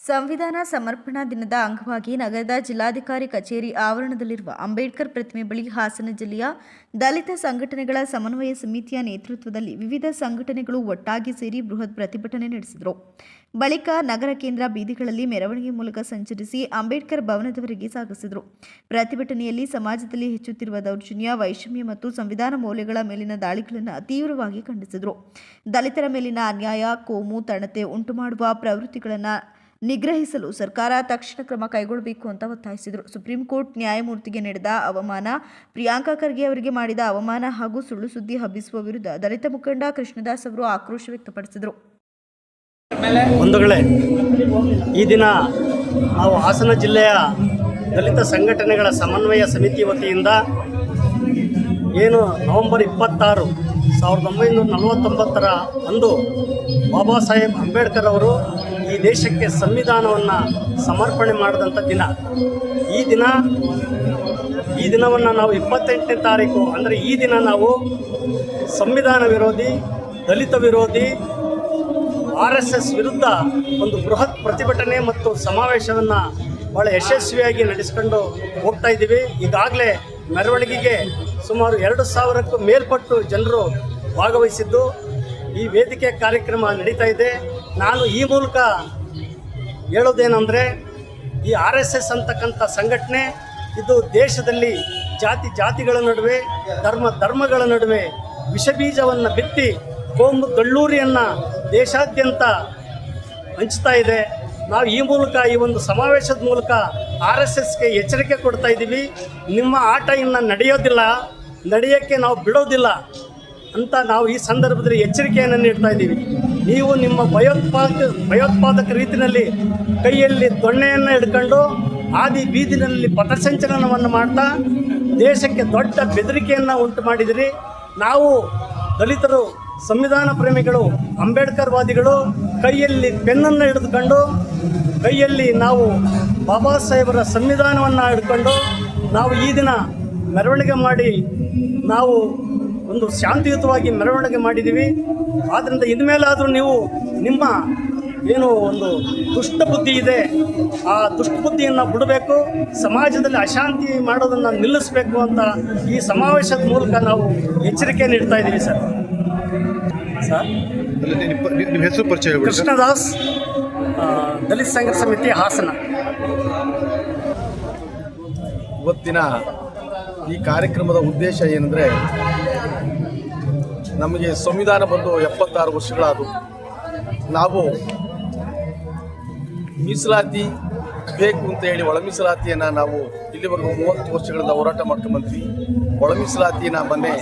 ಸಂವಿಧಾನ ಸಮರ್ಪಣಾ ದಿನದ ಅಂಗವಾಗಿ ನಗರದ ಜಿಲ್ಲಾಧಿಕಾರಿ ಕಚೇರಿ ಆವರಣದಲ್ಲಿರುವ ಅಂಬೇಡ್ಕರ್ ಪ್ರತಿಮೆ ಬಳಿ ಹಾಸನ ಜಿಲ್ಲೆಯ ದಲಿತ ಸಂಘಟನೆಗಳ ಸಮನ್ವಯ ಸಮಿತಿಯ ನೇತೃತ್ವದಲ್ಲಿ ವಿವಿಧ ಸಂಘಟನೆಗಳು ಒಟ್ಟಾಗಿ ಸೇರಿ ಬೃಹತ್ ಪ್ರತಿಭಟನೆ ನಡೆಸಿದರು. ಬಳಿಕ ನಗರ ಕೇಂದ್ರ ಬೀದಿಗಳಲ್ಲಿ ಮೆರವಣಿಗೆ ಮೂಲಕ ಸಂಚರಿಸಿ ಅಂಬೇಡ್ಕರ್ ಭವನದವರೆಗೆ ಸಾಗಿಸಿದರು. ಪ್ರತಿಭಟನೆಯಲ್ಲಿ ಸಮಾಜದಲ್ಲಿ ಹೆಚ್ಚುತ್ತಿರುವ ದೌರ್ಜನ್ಯ, ವೈಷಮ್ಯ ಮತ್ತು ಸಂವಿಧಾನ ಮೌಲ್ಯಗಳ ಮೇಲಿನ ದಾಳಿಗಳನ್ನು ತೀವ್ರವಾಗಿ ಖಂಡಿಸಿದರು. ದಲಿತರ ಮೇಲಿನ ಅನ್ಯಾಯ, ಕೋಮು ತಣತೆ ಉಂಟುಮಾಡುವ ಪ್ರವೃತ್ತಿಗಳನ್ನು ನಿಗ್ರಹಿಸಲು ಸರ್ಕಾರ ತಕ್ಷಣ ಕ್ರಮ ಕೈಗೊಳ್ಳಬೇಕು ಅಂತ ಒತ್ತಾಯಿಸಿದರು. ಸುಪ್ರೀಂ ಕೋರ್ಟ್ ನ್ಯಾಯಮೂರ್ತಿಗೆ ನಡೆದ ಅವಮಾನ, ಪ್ರಿಯಾಂಕಾ ಖರ್ಗೆ ಅವರಿಗೆ ಮಾಡಿದ ಅವಮಾನ ಹಾಗೂ ಸುಳ್ಳು ಸುದ್ದಿ ಹಬ್ಬಿಸುವ ವಿರುದ್ಧ ದಲಿತ ಮುಖಂಡ ಕೃಷ್ಣದಾಸ್ ಅವರು ಆಕ್ರೋಶ ವ್ಯಕ್ತಪಡಿಸಿದರು. ಬಂಧುಗಳೇ, ಈ ದಿನ ನಾವು ಹಾಸನ ಜಿಲ್ಲೆಯ ದಲಿತ ಸಂಘಟನೆಗಳ ಸಮನ್ವಯ ಸಮಿತಿ ವತಿಯಿಂದ ಏನು ನವೆಂಬರ್ 26, 1949 ಅಂದು ಬಾಬಾ ಸಾಹೇಬ್ ಅಂಬೇಡ್ಕರ್ ಅವರು ಈ ದೇಶಕ್ಕೆ ಸಂವಿಧಾನವನ್ನು ಸಮರ್ಪಣೆ ಮಾಡಿದಂಥ ದಿನ. ಈ ದಿನವನ್ನು ನಾವು 28ನೇ ತಾರೀಕು ಅಂದರೆ ಈ ದಿನ ನಾವು ಸಂವಿಧಾನ ವಿರೋಧಿ, ದಲಿತ ವಿರೋಧಿ, RSS ವಿರುದ್ಧ ಒಂದು ಬೃಹತ್ ಪ್ರತಿಭಟನೆ ಮತ್ತು ಸಮಾವೇಶವನ್ನು ಭಾಳ ಯಶಸ್ವಿಯಾಗಿ ನಡೆಸಿಕೊಂಡು ಹೋಗ್ತಾ ಇದ್ದೀವಿ. ಈಗಾಗಲೇ ಮೆರವಣಿಗೆಗೆ ಸುಮಾರು 2000ಕ್ಕೂ ಮೇಲ್ಪಟ್ಟು ಜನರು ಭಾಗವಹಿಸಿದ್ದು ಈ ವೇದಿಕೆ ಕಾರ್ಯಕ್ರಮ ನಡೀತಾ ಇದೆ. ನಾನು ಈ ಮೂಲಕ ಹೇಳೋದೇನೆಂದರೆ, ಈ RSS ಅಂತಕ್ಕಂಥ ಸಂಘಟನೆ ಇದು ದೇಶದಲ್ಲಿ ಜಾತಿಗಳ ನಡುವೆ, ಧರ್ಮಗಳ ನಡುವೆ ವಿಷಬೀಜವನ್ನು ಬಿತ್ತಿ ಕೋಮು ದಳ್ಳೂರಿಯನ್ನು ದೇಶಾದ್ಯಂತ ಹಂಚ್ತಾ ಇದೆ. ನಾವು ಈ ಮೂಲಕ, ಈ ಒಂದು ಸಮಾವೇಶದ ಮೂಲಕ RSSಗೆ ಎಚ್ಚರಿಕೆ ಕೊಡ್ತಾ ಇದ್ದೀವಿ. ನಿಮ್ಮ ಆಟ ಇನ್ನು ನಡೆಯೋಕ್ಕೆ ನಾವು ಬಿಡೋದಿಲ್ಲ ಅಂತ ನಾವು ಈ ಸಂದರ್ಭದಲ್ಲಿ ಎಚ್ಚರಿಕೆಯನ್ನು ನೀಡ್ತಾ ಇದ್ದೀವಿ. ನೀವು ನಿಮ್ಮ ಭಯೋತ್ಪಾದಕ ರೀತಿಯಲ್ಲಿ ಕೈಯಲ್ಲಿ ದೊಣ್ಣೆಯನ್ನು ಹಿಡ್ಕೊಂಡು ಬೀದಿನಲ್ಲಿ ಪಥಸಂಚಲನವನ್ನು ಮಾಡ್ತಾ ದೇಶಕ್ಕೆ ದೊಡ್ಡ ಬೆದರಿಕೆಯನ್ನು ಉಂಟು ಮಾಡಿದಿರಿ. ನಾವು ದಲಿತರು, ಸಂವಿಧಾನ ಪ್ರೇಮಿಗಳು, ಅಂಬೇಡ್ಕರ್ ವಾದಿಗಳು ಕೈಯಲ್ಲಿ ಪೆನ್ನನ್ನು ಹಿಡಿದುಕೊಂಡು, ಕೈಯಲ್ಲಿ ನಾವು ಬಾಬಾ ಸಾಹೇಬರ ಸಂವಿಧಾನವನ್ನು ಹಿಡ್ಕೊಂಡು ನಾವು ಈ ದಿನ ಮೆರವಣಿಗೆ ಮಾಡಿ ನಾವು ಒಂದು ಶಾಂತಿಯುತವಾಗಿ ಮೆರವಣಿಗೆ ಮಾಡಿದ್ದೀವಿ. ಆದ್ದರಿಂದ ಇನ್ಮೇಲಾದರೂ ನೀವು ನಿಮ್ಮ ಏನು ಒಂದು ದುಷ್ಟ ಬುದ್ಧಿ ಇದೆ, ಆ ದುಷ್ಟ ಬುದ್ಧಿಯನ್ನು ಬಿಡಬೇಕು, ಸಮಾಜದಲ್ಲಿ ಅಶಾಂತಿ ಮಾಡೋದನ್ನು ನಿಲ್ಲಿಸಬೇಕು ಅಂತ ಈ ಸಮಾವೇಶದ ಮೂಲಕ ನಾವು ಎಚ್ಚರಿಕೆ ನೀಡ್ತಾ ಇದ್ದೀವಿ. ಸರ್ ನಿಮ್ಮ ಹೆಸರು ಪರಿಚಯ? ಕೃಷ್ಣದಾಸ್, ದಲಿತ ಸಂಘರ್ಷ ಸಮಿತಿ, ಹಾಸನ. ಇವತ್ತಿನ ಈ ಕಾರ್ಯಕ್ರಮದ ಉದ್ದೇಶ ಏನಂದರೆ, ನಮಗೆ ಸಂವಿಧಾನ ಬಂದು 76 ವರ್ಷಗಳಾದವು. ನಾವು ಮೀಸಲಾತಿ ಬೇಕು ಅಂತ ಹೇಳಿ ಒಳ ಮೀಸಲಾತಿಯನ್ನು ನಾವು ಇಲ್ಲಿವರೆಗೂ 30 ವರ್ಷಗಳಿಂದ ಹೋರಾಟ ಮಾಡ್ಕೊಂಡ್ಬಂದ್ವಿ. ಒಳ ಮೀಸಲಾತಿನ ಮೊನ್ನೆ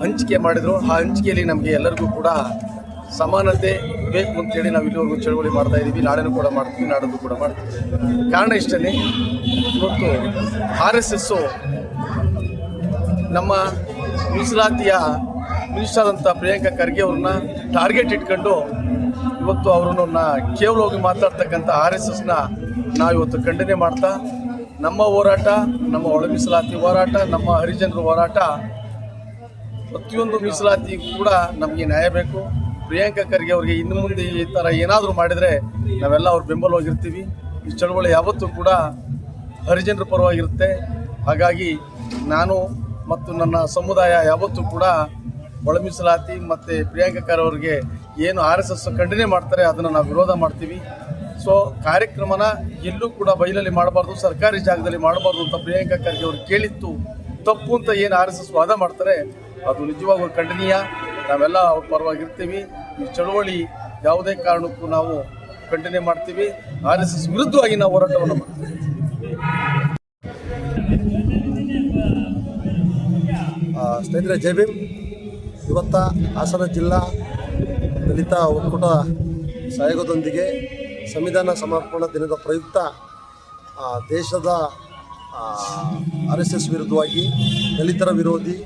ಹಂಚಿಕೆ ಮಾಡಿದರು. ಆ ಹಂಚಿಕೆಯಲ್ಲಿ ನಮಗೆ ಎಲ್ಲರಿಗೂ ಕೂಡ ಸಮಾನತೆ ಬೇಕು ಅಂತೇಳಿ ನಾವು ಇಲ್ಲಿವರೆಗೂ ಚಳವಳಿ ಮಾಡ್ತಾ ಇದ್ದೀವಿ. ನಾಳೆನೂ ಕೂಡ ಮಾಡ್ತೀವಿ, ನಾಡದ್ದು ಕೂಡ ಮಾಡ್ತೀವಿ. ಕಾರಣ ಇಷ್ಟೇ, ಇವತ್ತು RSS ನಮ್ಮ ಮೀಸಲಾತಿಯ ಮಿನಿಸ್ಟರ್ ಆದಂಥ ಪ್ರಿಯಾಂಕಾ ಖರ್ಗೆ ಅವ್ರನ್ನ ಟಾರ್ಗೆಟ್ ಇಟ್ಕೊಂಡು ಇವತ್ತು ಅವರನ್ನ ಕೇವಲವಾಗಿ ಮಾತಾಡ್ತಕ್ಕಂಥ RSSನ ನಾವು ಇವತ್ತು ಖಂಡನೆ ಮಾಡ್ತಾ, ನಮ್ಮ ಹೋರಾಟ, ನಮ್ಮ ಒಳ ಮೀಸಲಾತಿ ಹೋರಾಟ, ನಮ್ಮ ಹರಿಜನರ ಹೋರಾಟ, ಪ್ರತಿಯೊಂದು ಮೀಸಲಾತಿ ಕೂಡ ನಮಗೆ ನ್ಯಾಯ ಬೇಕು. ಪ್ರಿಯಾಂಕಾ ಖರ್ಗೆ ಅವರಿಗೆ ಇನ್ನು ಮುಂದೆ ಈ ಥರ ಏನಾದರೂ ಮಾಡಿದರೆ ನಾವೆಲ್ಲ ಅವ್ರ ಬೆಂಬಲವಾಗಿರ್ತೀವಿ. ಈ ಚಳವಳಿ ಯಾವತ್ತೂ ಕೂಡ ಹರಿಜನರ ಪರವಾಗಿರುತ್ತೆ. ಹಾಗಾಗಿ ನಾನು ಮತ್ತು ನನ್ನ ಸಮುದಾಯ ಯಾವತ್ತೂ ಕೂಡ ಒಳ ಮೀಸಲಾತಿ ಮತ್ತು ಪ್ರಿಯಾಂಕಾ ಖರ್ಗೆ ಅವರಿಗೆ ಏನು RSS ಖಂಡನೆ ಮಾಡ್ತಾರೆ ಅದನ್ನು ನಾವು ವಿರೋಧ ಮಾಡ್ತೀವಿ. ಸೊ ಕಾರ್ಯಕ್ರಮನ ಎಲ್ಲೂ ಕೂಡ ಬಯಲಲ್ಲಿ ಮಾಡಬಾರ್ದು, ಸರ್ಕಾರಿ ಜಾಗದಲ್ಲಿ ಮಾಡಬಾರ್ದು ಅಂತ ಪ್ರಿಯಾಂಕಾ ಖರ್ಗೆ ಅವರು ಕೇಳಿತ್ತು. ತಪ್ಪು ಅಂತ ಏನು RSS ವಾದ ಮಾಡ್ತಾರೆ ಅದು ನಿಜವಾಗೂ ಖಂಡನೀಯ. ನಾವೆಲ್ಲ ಅವ್ರ ಪರವಾಗಿರ್ತೀವಿ. ಈ ಚಳವಳಿ ಯಾವುದೇ ಕಾರಣಕ್ಕೂ ನಾವು ಖಂಡನೆ ಮಾಡ್ತೀವಿ. RSS ವಿರುದ್ಧವಾಗಿ ನಾವು ಹೋರಾಟವನ್ನು ಮಾಡ್ತೀವಿ. ಸ್ನೇಹಿತರೆ, ಜೈ ಭೀಮ್. ಇವತ್ತು ಹಾಸನ ಜಿಲ್ಲಾ ದಲಿತ ಒಕ್ಕೂಟ ಸಹಯೋಗದೊಂದಿಗೆ ಸಂವಿಧಾನ ಸಮರ್ಪಣಾ ದಿನದ ಪ್ರಯುಕ್ತ ದೇಶದ RSS ವಿರುದ್ಧವಾಗಿ ದಲಿತರ ವಿರೋಧಿ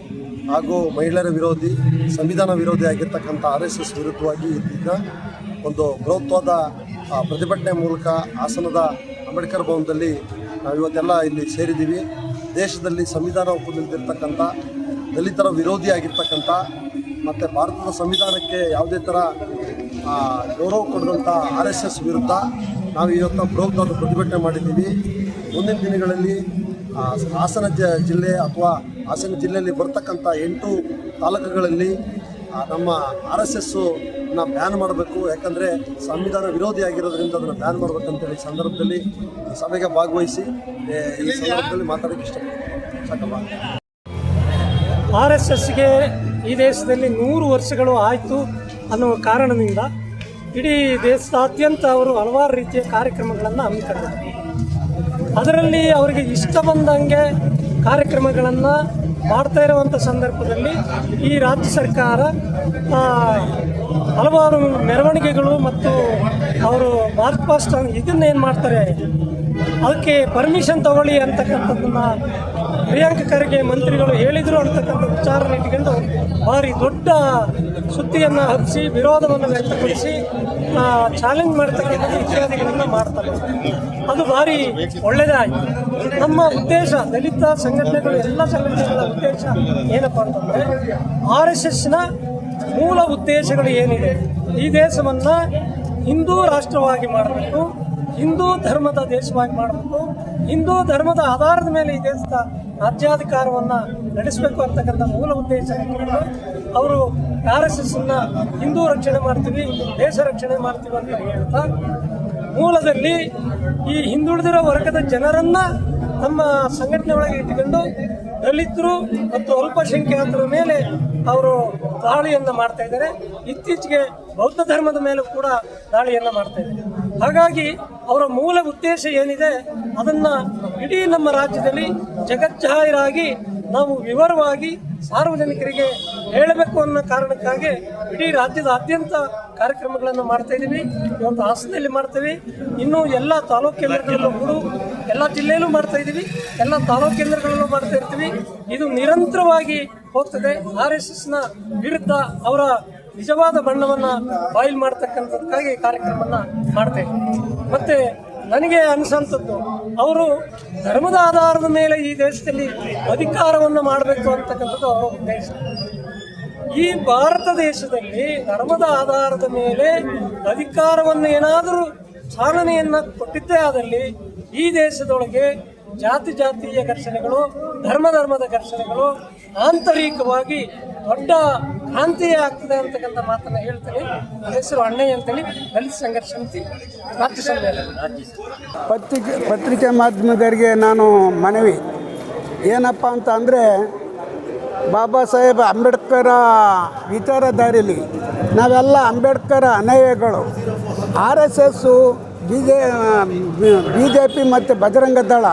ಹಾಗೂ ಮಹಿಳೆಯರ ವಿರೋಧಿ, ಸಂವಿಧಾನ ವಿರೋಧಿ ಆಗಿರ್ತಕ್ಕಂಥ RSS ವಿರುದ್ಧವಾಗಿ ಈಗ ಒಂದು ಬೃಹತ್ವಾದ ಪ್ರತಿಭಟನೆ ಮೂಲಕ ಹಾಸನದ ಅಂಬೇಡ್ಕರ್ ಭವನದಲ್ಲಿ ನಾವು ಇವತ್ತೆಲ್ಲ ಇಲ್ಲಿ ಸೇರಿದ್ದೀವಿ. ದೇಶದಲ್ಲಿ ಸಂವಿಧಾನ ಒಪ್ಪದಿರ್ತಕ್ಕಂಥ, ದಲಿತರ ವಿರೋಧಿ ಆಗಿರ್ತಕ್ಕಂಥ ಮತ್ತು ಭಾರತದ ಸಂವಿಧಾನಕ್ಕೆ ಯಾವುದೇ ಥರ ಗೌರವ ಕೊಡದಂಥ RSS ವಿರುದ್ಧ ನಾವು ಇವತ್ತು ಬೃಹತ್ತಾದ ಪ್ರತಿಭಟನೆ ಮಾಡಿದ್ದೀವಿ. ಮುಂದಿನ ದಿನಗಳಲ್ಲಿ ಹಾಸನ ಜಿಲ್ಲೆ ಅಥವಾ ಹಾಸನ ಜಿಲ್ಲೆಯಲ್ಲಿ ಬರ್ತಕ್ಕಂಥ 8 ತಾಲೂಕುಗಳಲ್ಲಿ ನಮ್ಮ RSSನ ಬ್ಯಾನ್ ಮಾಡಬೇಕು. ಯಾಕಂದರೆ ಸಂವಿಧಾನ ವಿರೋಧಿ ಆಗಿರೋದ್ರಿಂದ ಅದನ್ನು ಬ್ಯಾನ್ ಮಾಡಬೇಕಂತೇಳಿ ಸಂದರ್ಭದಲ್ಲಿ ಈ ಸಭೆಗೆ ಭಾಗವಹಿಸಿ ಈ ಸಂದರ್ಭದಲ್ಲಿ ಮಾತಾಡೋಕ್ಕೆ ಇಷ್ಟಪಡ್ತೀನಿ. ಸಾಕಮ್ಮ. RSSಗೆ ಈ ದೇಶದಲ್ಲಿ 100 ವರ್ಷಗಳು ಆಯಿತು ಅನ್ನುವ ಕಾರಣದಿಂದ ಇಡೀ ದೇಶದಾದ್ಯಂತ ಅವರು ಹಲವಾರು ರೀತಿಯ ಕಾರ್ಯಕ್ರಮಗಳನ್ನು ಹಮ್ಮಿಕೊಂಡಿದ್ದಾರೆ. ಅದರಲ್ಲಿ ಅವರಿಗೆ ಇಷ್ಟ ಬಂದಂಗೆ ಕಾರ್ಯಕ್ರಮಗಳನ್ನು ಮಾಡ್ತಾ ಇರುವಂಥ ಸಂದರ್ಭದಲ್ಲಿ ಈ ರಾಜ್ಯ ಸರ್ಕಾರ ಹಲವಾರು ಮೆರವಣಿಗೆಗಳು ಮತ್ತು ಅವರು ಮಾರ್ಚ್ ಪಾಸ್ಟ್ ಇದನ್ನೇನು ಮಾಡ್ತಾರೆ ಅದಕ್ಕೆ ಪರ್ಮಿಷನ್ ತಗೊಳ್ಳಿ ಅಂತಕ್ಕಂಥದ್ದನ್ನು ಪ್ರಿಯಾಂಕ ಖರ್ಗೆ ಮಂತ್ರಿಗಳು ಹೇಳಿದರು ಅಂತಕ್ಕಂಥ ವಿಚಾರನ ಇಟ್ಕೊಂಡು ಭಾರಿ ದೊಡ್ಡ ಸುದ್ದಿಯನ್ನು ಹಬ್ಬಿಸಿ ವಿರೋಧವನ್ನು ವ್ಯಕ್ತಪಡಿಸಿ ಚಾಲೆಂಜ್ ಮಾಡ್ತಕ್ಕಂಥ ಇತ್ಯಾದಿಗಳನ್ನು ಮಾಡ್ತಾರೆ. ಅದು ಭಾರಿ ಒಳ್ಳೆಯದಾಯಿತು. ನಮ್ಮ ಉದ್ದೇಶ ದಲಿತ ಸಂಘಟನೆಗಳು ಎಲ್ಲ ಸಂಘಟನೆಗಳ ಉದ್ದೇಶ ಏನಪ್ಪ ಅಂತಂದರೆ RSSನ ಮೂಲ ಉದ್ದೇಶಗಳು ಏನಿದೆ, ಈ ದೇಶವನ್ನು ಹಿಂದೂ ರಾಷ್ಟ್ರವಾಗಿ ಮಾಡಬೇಕು, ಹಿಂದೂ ಧರ್ಮದ ದೇಶವಾಗಿ ಮಾಡಬೇಕು, ಹಿಂದೂ ಧರ್ಮದ ಆಧಾರದ ಮೇಲೆ ಈ ದೇಶದ ರಾಜ್ಯಾಧಿಕಾರವನ್ನು ನಡೆಸಬೇಕು ಅಂತಕ್ಕಂಥ ಮೂಲ ಉದ್ದೇಶ ಅವರು RSSನ ಹಿಂದೂ ರಕ್ಷಣೆ ಮಾಡ್ತೀವಿ, ದೇಶ ರಕ್ಷಣೆ ಮಾಡ್ತೀವಿ ಅಂತ ಹೇಳ್ತಾ ಮೂಲದಲ್ಲಿ ಈ ಹಿಂದುಳಿದಿರೋ ವರ್ಗದ ಜನರನ್ನು ನಮ್ಮ ಸಂಘಟನೆ ಒಳಗೆ ಇಟ್ಟುಕೊಂಡು ದಲಿತರು ಮತ್ತು ಅಲ್ಪಸಂಖ್ಯಾತರ ಮೇಲೆ ಅವರು ದಾಳಿಯನ್ನು ಮಾಡ್ತಾ ಇದ್ದಾರೆ. ಇತ್ತೀಚೆಗೆ ಬೌದ್ಧ ಧರ್ಮದ ಮೇಲೂ ಕೂಡ ದಾಳಿಯನ್ನು ಮಾಡ್ತಾ ಇದ್ದಾರೆ. ಹಾಗಾಗಿ ಅವರ ಮೂಲ ಉದ್ದೇಶ ಏನಿದೆ ಅದನ್ನು ಇಡೀ ನಮ್ಮ ರಾಜ್ಯದಲ್ಲಿ ಜಗಜ್ಜಾಹೀರಾಗಿ ನಾವು ವಿವರವಾಗಿ ಸಾರ್ವಜನಿಕರಿಗೆ ಹೇಳಬೇಕು ಅನ್ನೋ ಕಾರಣಕ್ಕಾಗಿ ಇಡೀ ರಾಜ್ಯದಾದ್ಯಂತ ಕಾರ್ಯಕ್ರಮಗಳನ್ನು ಮಾಡ್ತಾ ಇದ್ದೀವಿ. ಇವತ್ತು ಹಾಸನದಲ್ಲಿ ಮಾಡ್ತೀವಿ, ಇನ್ನೂ ಎಲ್ಲ ತಾಲೂಕು ಕೇಂದ್ರಗಳಲ್ಲೂ ಕೂಡ ಎಲ್ಲ ಜಿಲ್ಲೆಯಲ್ಲೂ ಮಾಡ್ತಾ ಇದ್ದೀವಿ, ಎಲ್ಲ ತಾಲೂಕು ಕೇಂದ್ರಗಳಲ್ಲೂ ಮಾಡ್ತಾ ಇರ್ತೀವಿ. ಇದು ನಿರಂತರವಾಗಿ ಹೋಗ್ತದೆ. RSSನ ವಿರುದ್ಧ ಅವರ ನಿಜವಾದ ಬಣ್ಣವನ್ನು ಬಾಯ್ಲ್ ಮಾಡ್ತಕ್ಕಂಥದ್ದಕ್ಕಾಗಿ ಕಾರ್ಯಕ್ರಮವನ್ನು ಮಾಡ್ತೇವೆ. ಮತ್ತು ನನಗೆ ಅನಿಸೋಂಥದ್ದು ಅವರು ಧರ್ಮದ ಆಧಾರದ ಮೇಲೆ ಈ ದೇಶದಲ್ಲಿ ಅಧಿಕಾರವನ್ನು ಮಾಡಬೇಕು ಅಂತಕ್ಕಂಥದ್ದು ಅವರ ಉದ್ದೇಶ. ಈ ಭಾರತ ದೇಶದಲ್ಲಿ ಧರ್ಮದ ಆಧಾರದ ಮೇಲೆ ಅಧಿಕಾರವನ್ನು ಏನಾದರೂ ಚಾಲನೆಯನ್ನು ಕೊಟ್ಟಿದ್ದೇ ಆದಲ್ಲಿ ಈ ದೇಶದೊಳಗೆ ಜಾತೀಯ ಘರ್ಷಣೆಗಳು, ಧರ್ಮದ ಘರ್ಷಣೆಗಳು ಆಂತರಿಕವಾಗಿ ದೊಡ್ಡ ಕ್ರಾಂತಿಯೇ ಆಗ್ತದೆ ಅಂತಕ್ಕಂಥ ಮಾತನ್ನು ಹೇಳ್ತೇನೆ. ನನ್ನ ಹೆಸರು ಅಣ್ಣಯ್ಯ ಅಂತೇಳಿ, ದಲಿತ ಸಂಘರ್ಷ ಸಮಿತಿ ರಾಜ್ಯ ಸಮ್ಮೇಳನ. ಪತ್ರಿಕೆ ಮಾಧ್ಯಮದವರಿಗೆ ನಾನು ಮನವಿ ಏನಪ್ಪ ಅಂತ ಅಂದರೆ, ಬಾಬಾ ಸಾಹೇಬ್ ಅಂಬೇಡ್ಕರ ವಿಚಾರಧಾರೆಯಲ್ಲಿ ನಾವೆಲ್ಲ ಅಂಬೇಡ್ಕರ ಅನುಯಾಯಿಗಳು. RSSಸು BJP ಮತ್ತು ಬಜರಂಗ ದಳ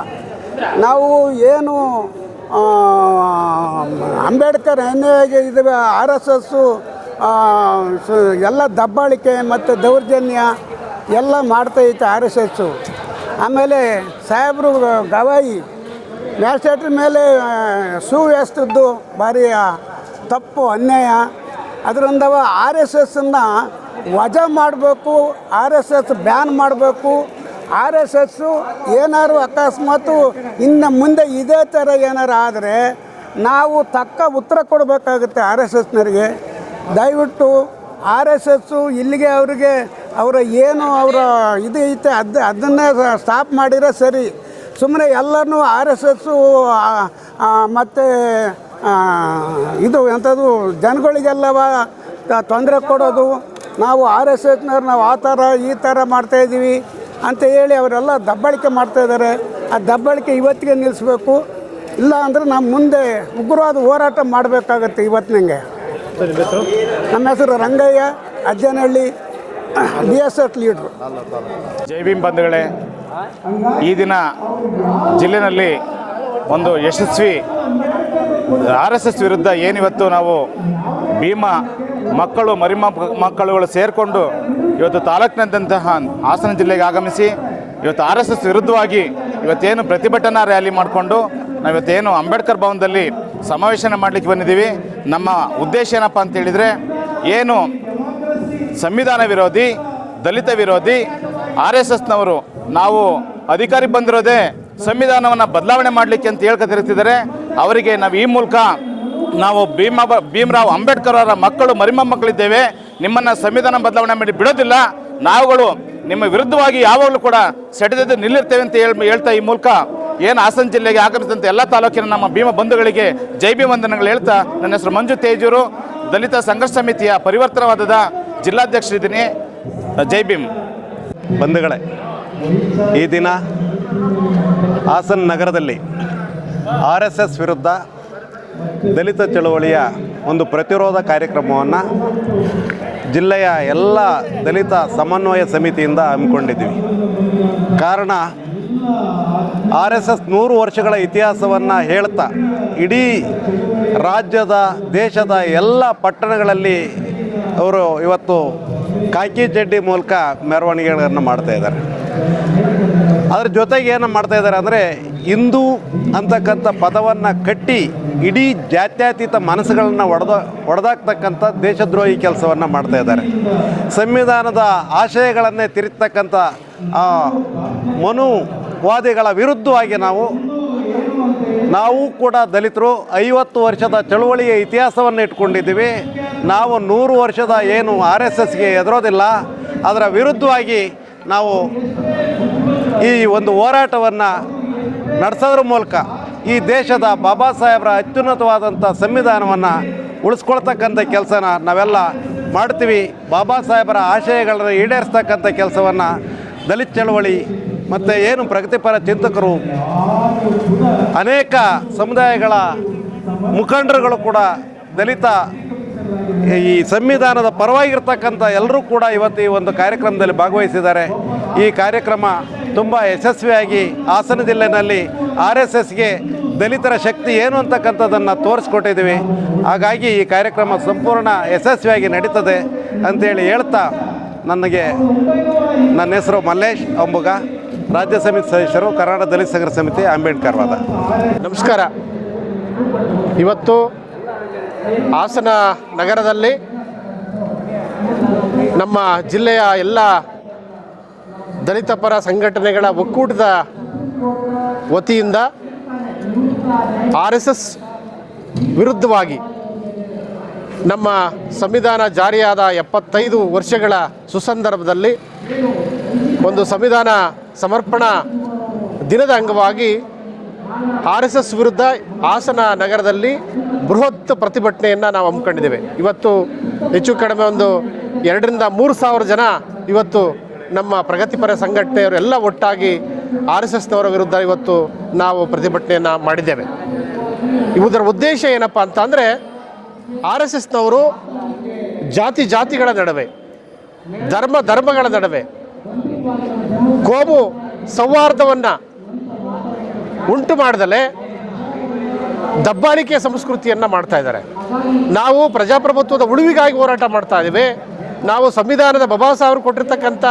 ನಾವು ಏನು ಅಂಬೇಡ್ಕರ್ ಅನ್ಯಾಯ ಇದ್ದಾವೆ. RSSಸು ಎಲ್ಲ ದಬ್ಬಾಳಿಕೆ ಮತ್ತು ದೌರ್ಜನ್ಯ ಎಲ್ಲ ಮಾಡ್ತೈತೆ RSSಸು. ಆಮೇಲೆ ಸಾಹೇಬರು ಗವಾಯಿ ಮ್ಯಾಜಿಸ್ಟ್ರೇಟ್ರ ಮೇಲೆ ಸುವ್ಯವಸ್ಥದ್ದು ಭಾರಿ ತಪ್ಪು ಅನ್ಯಾಯ. ಅದರಿಂದ RSSನ್ನು ವಜಾ ಮಾಡಬೇಕು, RSS ಬ್ಯಾನ್ ಮಾಡಬೇಕು. RSSಸು ಏನಾದ್ರು ಅಕಸ್ಮಾತು ಇನ್ನು ಮುಂದೆ ಇದೇ ಥರ ಏನಾರು ಆದರೆ ನಾವು ತಕ್ಕ ಉತ್ತರ ಕೊಡಬೇಕಾಗುತ್ತೆ RSSನವರಿಗೆ. ದಯವಿಟ್ಟು RSSಸು ಇಲ್ಲಿಗೆ ಅವರಿಗೆ ಅವರ ಏನು ಅವರ ಇದು ಐತೆ ಅದನ್ನೇ ಸ್ಟಾಪ್ ಮಾಡಿರೋ ಸರಿ. ಸುಮ್ಮನೆ ಎಲ್ಲನೂ RSSಸು ಮತ್ತು ಇದು ಎಂಥದ್ದು ಜನಗಳಿಗೆಲ್ಲವ ತೊಂದರೆ ಕೊಡೋದು, ನಾವು RSSನವ್ರು ನಾವು ಆ ಥರ ಈ ಥರ ಮಾಡ್ತಾಯಿದ್ದೀವಿ ಅಂತ ಹೇಳಿ ಅವರೆಲ್ಲ ದಬ್ಬಾಳಿಕೆ ಮಾಡ್ತಾಯಿದ್ದಾರೆ. ಆ ದಬ್ಬಾಳಿಕೆ ಇವತ್ತಿಗೆ ನಿಲ್ಲಿಸ್ಬೇಕು, ಇಲ್ಲ ಅಂದರೆ ನಾವು ಮುಂದೆ ಉಗ್ರವಾದ ಹೋರಾಟ ಮಾಡಬೇಕಾಗತ್ತೆ. ಇವತ್ತಿನಂಗೆ ನಮ್ಮ ಹೆಸರು ರಂಗಯ್ಯ, ಅಜ್ಜನಹಳ್ಳಿ, BSS ಲೀಡ್ರು. ಜೈ ಭೀಮ್ ಬಂಧುಗಳೇ, ಈ ದಿನ ಜಿಲ್ಲೆಯಲ್ಲಿ ಒಂದು ಯಶಸ್ವಿ RSS ವಿರುದ್ಧ ಏನಿವತ್ತು ನಾವು ಭೀಮಾ ಮಕ್ಕಳು ಮಕ್ಕಳುಗಳು ಸೇರಿಕೊಂಡು ಇವತ್ತು ತಾಲೂಕಿನಂತಹ ಹಾಸನ ಜಿಲ್ಲೆಗೆ ಆಗಮಿಸಿ ಇವತ್ತು RSS ವಿರುದ್ಧವಾಗಿ ಇವತ್ತೇನು ಪ್ರತಿಭಟನಾ ರ್ಯಾಲಿ ಮಾಡಿಕೊಂಡು ನಾವಿವತ್ತೇನು ಅಂಬೇಡ್ಕರ್ ಭವನದಲ್ಲಿ ಸಮಾವೇಶನ ಮಾಡಲಿಕ್ಕೆ ಬಂದಿದ್ದೀವಿ. ನಮ್ಮ ಉದ್ದೇಶ ಏನಪ್ಪ ಅಂತ ಹೇಳಿದರೆ, ಏನು ಸಂವಿಧಾನ ವಿರೋಧಿ, ದಲಿತ ವಿರೋಧಿ RSSನವರು ನಾವು ಅಧಿಕಾರಿ ಬಂದಿರೋದೇ ಸಂವಿಧಾನವನ್ನು ಬದಲಾವಣೆ ಮಾಡಲಿಕ್ಕೆ ಅಂತ ಹೇಳ್ಕೊತಿರ್ತಿದ್ದಾರೆ. ಅವರಿಗೆ ನಾವು ಈ ಮೂಲಕ ನಾವು ಭೀಮರಾವ್ ಅಂಬೇಡ್ಕರ್ ಅವರ ಮಕ್ಕಳು ಮರಿಮಕ್ಕಳಿದ್ದೇವೆ. ನಿಮ್ಮನ್ನು ಸಂವಿಧಾನ ಬದಲಾವಣೆ ಮಾಡಿ ಬಿಡೋದಿಲ್ಲ. ನಾವುಗಳು ನಿಮ್ಮ ವಿರುದ್ಧವಾಗಿ ಯಾವಾಗಲೂ ಕೂಡ ಸೆಟೆದು ನಿಲ್ಲಿರ್ತೇವೆ ಅಂತ ಹೇಳ್ತಾ ಈ ಮೂಲಕ ಏನು ಹಾಸನ ಜಿಲ್ಲೆಗೆ ಆಗಮಿಸಿದಂಥ ಎಲ್ಲ ತಾಲೂಕಿನ ನಮ್ಮ ಭೀಮ ಬಂಧುಗಳಿಗೆ ಜೈ ಭೀಮ್ ವಂದನೆಗಳು ಹೇಳ್ತಾ, ನನ್ನ ಹೆಸರು ಮಂಜು ತೇಜೂರು, ದಲಿತ ಸಂಘರ್ಷ ಸಮಿತಿಯ ಪರಿವರ್ತನವಾದದ ಜಿಲ್ಲಾಧ್ಯಕ್ಷರಿದ್ದೀನಿ. ಜೈ ಭೀಮ್. ಬಂಧುಗಳೇ, ಈ ದಿನ ಹಾಸನ ನಗರದಲ್ಲಿ RSS ವಿರುದ್ಧ ದಲಿತ ಚಳವಳಿಯ ಒಂದು ಪ್ರತಿರೋಧ ಕಾರ್ಯಕ್ರಮವನ್ನು ಜಿಲ್ಲೆಯ ಎಲ್ಲ ದಲಿತ ಸಮನ್ವಯ ಸಮಿತಿಯಿಂದ ಹಮ್ಮಿಕೊಂಡಿದ್ದೀವಿ. ಕಾರಣ RSS 100 ವರ್ಷಗಳ ಇತಿಹಾಸವನ್ನು ಹೇಳ್ತಾ ಇಡೀ ರಾಜ್ಯದ ದೇಶದ ಎಲ್ಲ ಪಟ್ಟಣಗಳಲ್ಲಿ ಅವರು ಇವತ್ತು ಕಾಕಿ ಚಡ್ಡಿ ಮೂಲಕ ಮೆರವಣಿಗೆಗಳನ್ನು ಮಾಡ್ತಾಯಿದ್ದಾರೆ. ಅದ್ರ ಜೊತೆಗೆ ಏನು ಮಾಡ್ತಾಯಿದ್ದಾರೆ ಅಂದರೆ ಹಿಂದೂ ಅಂತಕ್ಕಂಥ ಪದವನ್ನು ಕಟ್ಟಿ ಇಡೀ ಜಾತ್ಯತೀತ ಮನಸ್ಸುಗಳನ್ನು ಒಡೆದಾಕ್ತಕ್ಕಂಥ ದೇಶದ್ರೋಹಿ ಕೆಲಸವನ್ನು ಮಾಡ್ತಾಯಿದ್ದಾರೆ. ಸಂವಿಧಾನದ ಆಶಯಗಳನ್ನೇ ತಿರುತ್ತಕ್ಕಂಥ ಮನುವಾದಿಗಳ ವಿರುದ್ಧವಾಗಿ ನಾವು ಕೂಡ ದಲಿತರು 50 ವರ್ಷದ ಚಳುವಳಿಯ ಇತಿಹಾಸವನ್ನು ಇಟ್ಕೊಂಡಿದ್ದೀವಿ. ನಾವು 100 ವರ್ಷದ ಏನು RSSಗೆ ಎದುರೋದಿಲ್ಲ. ಅದರ ವಿರುದ್ಧವಾಗಿ ನಾವು ಈ ಒಂದು ಹೋರಾಟವನ್ನು ನಡೆಸೋದ್ರ ಮೂಲಕ ಈ ದೇಶದ ಬಾಬಾ ಸಾಹೇಬರ ಅತ್ಯುನ್ನತವಾದಂಥ ಸಂವಿಧಾನವನ್ನು ಉಳಿಸ್ಕೊಳ್ತಕ್ಕಂಥ ಕೆಲಸನ ನಾವೆಲ್ಲ ಮಾಡ್ತೀವಿ. ಬಾಬಾ ಸಾಹೇಬರ ಆಶಯಗಳನ್ನು ಈಡೇರಿಸ್ತಕ್ಕಂಥ ಕೆಲಸವನ್ನು ದಲಿತ ಚಳವಳಿ ಮತ್ತು ಏನು ಪ್ರಗತಿಪರ ಚಿಂತಕರು, ಅನೇಕ ಸಮುದಾಯಗಳ ಮುಖಂಡರುಗಳು ಕೂಡ ದಲಿತ ಈ ಸಂವಿಧಾನದ ಪರವಾಗಿರ್ತಕ್ಕಂಥ ಎಲ್ಲರೂ ಕೂಡ ಇವತ್ತು ಈ ಒಂದು ಕಾರ್ಯಕ್ರಮದಲ್ಲಿ ಭಾಗವಹಿಸಿದ್ದಾರೆ. ಈ ಕಾರ್ಯಕ್ರಮ ತುಂಬ ಯಶಸ್ವಿಯಾಗಿ ಹಾಸನ ಜಿಲ್ಲೆಯಲ್ಲಿ RSSಗೆ ದಲಿತರ ಶಕ್ತಿ ಏನು ಅಂತಕ್ಕಂಥದ್ದನ್ನು ತೋರಿಸ್ಕೊಟ್ಟಿದ್ದೀವಿ. ಹಾಗಾಗಿ ಈ ಕಾರ್ಯಕ್ರಮ ಸಂಪೂರ್ಣ ಯಶಸ್ವಿಯಾಗಿ ನಡೀತದೆ ಅಂತೇಳಿ ಹೇಳ್ತಾ, ನನ್ನ ಹೆಸರು ಮಲ್ಲೇಶ್ ಅಂಬುಗ, ರಾಜ್ಯ ಸಮಿತಿ ಸದಸ್ಯರು, ಕರ್ನಾಟಕ ದಲಿತ ಸಂಘರ್ಷ ಸಮಿತಿ, ಅಂಬೇಡ್ಕರ್ವಾದ. ನಮಸ್ಕಾರ. ಇವತ್ತು ಹಾಸನ ನಗರದಲ್ಲಿ ನಮ್ಮ ಜಿಲ್ಲೆಯ ಎಲ್ಲ ದಲಿತ ಪರ ಸಂಘಟನೆಗಳ ಒಕ್ಕೂಟದ ವತಿಯಿಂದ RSS ವಿರುದ್ಧವಾಗಿ ನಮ್ಮ ಸಂವಿಧಾನ ಜಾರಿಯಾದ 75 ವರ್ಷಗಳ ಸುಸಂದರ್ಭದಲ್ಲಿ ಒಂದು ಸಂವಿಧಾನ ಸಮರ್ಪಣಾ ದಿನದ ಅಂಗವಾಗಿ RSS ವಿರುದ್ಧ ಹಾಸನ ನಗರದಲ್ಲಿ ಬೃಹತ್ ಪ್ರತಿಭಟನೆಯನ್ನು ನಾವು ಹಮ್ಮಿಕೊಂಡಿದ್ದೇವೆ. ಇವತ್ತು ಹೆಚ್ಚು ಕಡಿಮೆ ಒಂದು 2,000 to 3,000 ಜನ ಇವತ್ತು ನಮ್ಮ ಪ್ರಗತಿಪರ ಸಂಘಟನೆಯವರೆಲ್ಲ ಒಟ್ಟಾಗಿ RSSನವರ ವಿರುದ್ಧ ಇವತ್ತು ನಾವು ಪ್ರತಿಭಟನೆಯನ್ನು ಮಾಡಿದ್ದೇವೆ. ಇದರ ಉದ್ದೇಶ ಏನಪ್ಪ ಅಂತ ಅಂದರೆ, RSSನವರು ಜಾತಿಗಳ ನಡುವೆ, ಧರ್ಮಗಳ ನಡುವೆ ಕೋಮು ಸೌಹಾರ್ದವನ್ನು ಉಂಟು ಮಾಡದಲೇ ದಬ್ಬಾಳಿಕೆ ಸಂಸ್ಕೃತಿಯನ್ನು ಮಾಡ್ತಾ ಇದ್ದಾರೆ. ನಾವು ಪ್ರಜಾಪ್ರಭುತ್ವದ ಉಳಿವಿಗಾಗಿ ಹೋರಾಟ ಮಾಡ್ತಾ ಇದ್ದೀವಿ. ನಾವು ಸಂವಿಧಾನದ ಬಾಬಾ ಸಾಹೇಬರು ಕೊಟ್ಟಿರ್ತಕ್ಕಂಥ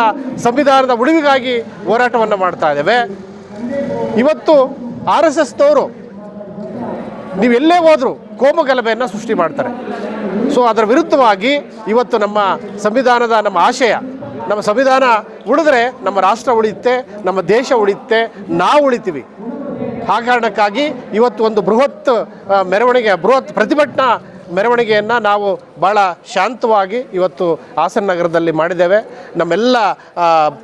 ಸಂವಿಧಾನದ ಉಳಿವಿಗಾಗಿ ಹೋರಾಟವನ್ನು ಮಾಡ್ತಾ ಇದ್ದೇವೆ. ಇವತ್ತು RSSನವರು ನೀವೆಲ್ಲೇ ಹೋದರೂ ಕೋಮು ಗಲಭೆಯನ್ನು ಸೃಷ್ಟಿ ಮಾಡ್ತಾರೆ. ಸೊ ಅದರ ವಿರುದ್ಧವಾಗಿ ಇವತ್ತು ನಮ್ಮ ಸಂವಿಧಾನದ ನಮ್ಮ ಆಶಯ, ನಮ್ಮ ಸಂವಿಧಾನ ಉಳಿದ್ರೆ ನಮ್ಮ ರಾಷ್ಟ್ರ ಉಳಿಯುತ್ತೆ, ನಮ್ಮ ದೇಶ ಉಳಿಯುತ್ತೆ, ನಾವು ಉಳಿತೀವಿ. ಆ ಕಾರಣಕ್ಕಾಗಿ ಇವತ್ತು ಒಂದು ಬೃಹತ್ ಪ್ರತಿಭಟನಾ ಮೆರವಣಿಗೆಯನ್ನು ನಾವು ಭಾಳ ಶಾಂತವಾಗಿ ಇವತ್ತು ಹಾಸನ ನಗರದಲ್ಲಿ ಮಾಡಿದ್ದೇವೆ. ನಮ್ಮೆಲ್ಲ